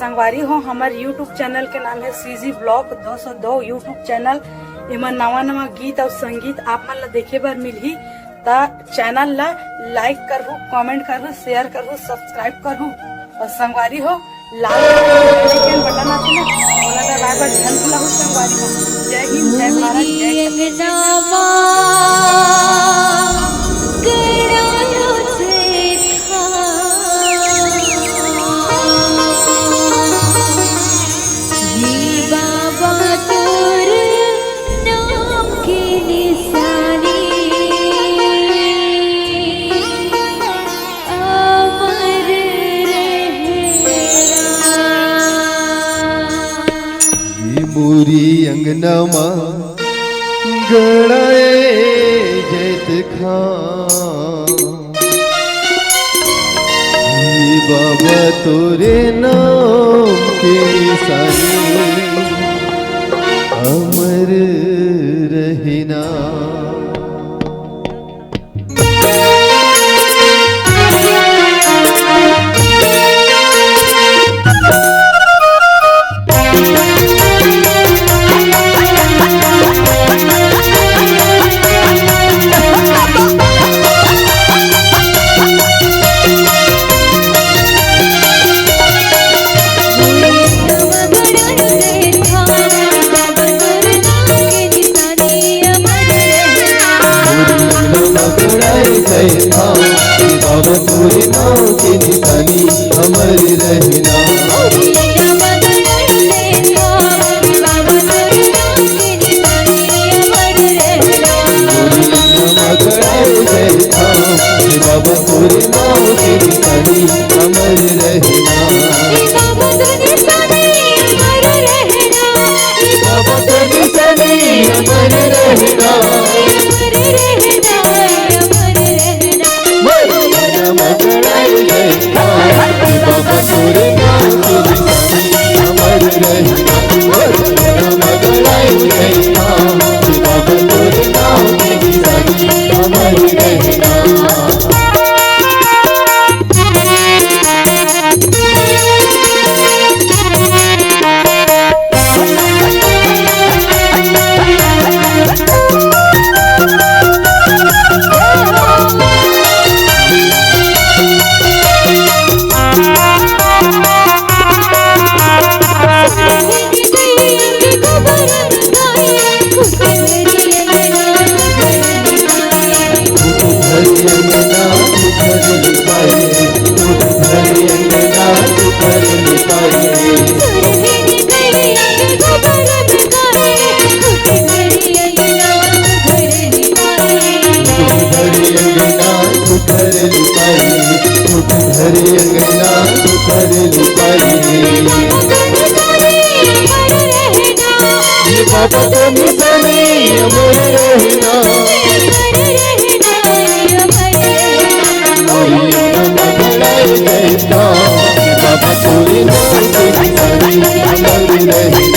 संगवारी हो हमारे यूट्यूब चैनल के नाम है सीजी ब्लॉग 202 यूट्यूब चैनल। एमा नवा नवा गीत और संगीत आप मन ला देखे बर मिलही। ता चैनल ला लाइक करहु, कमेंट करहु, शेयर करहु, सब्सक्राइब करहु और संगवारी हो लाल बटन आथे ना ओला दबाए बर झन भूलहु संगवारी हो। जय हिंद, जय भारत, जय पूरी अंगना मां गड़ाए जैत खां बाबा तोरे नाम के निशानी अमर रहना। बाबा तोरे नाम के निशानी अमर रहना। बाबा तोरे नाम के निशानी अमर रहना। बाबा तो निशानी अमर रहना। बाबा तोरे नाम के निशानी अमर रहना। बाबा तोरे नाम के निशानी अमर रहना। बाबा तो निशानी अमर रहना। बाबा तोरे नाम के निशानी अमर रहना।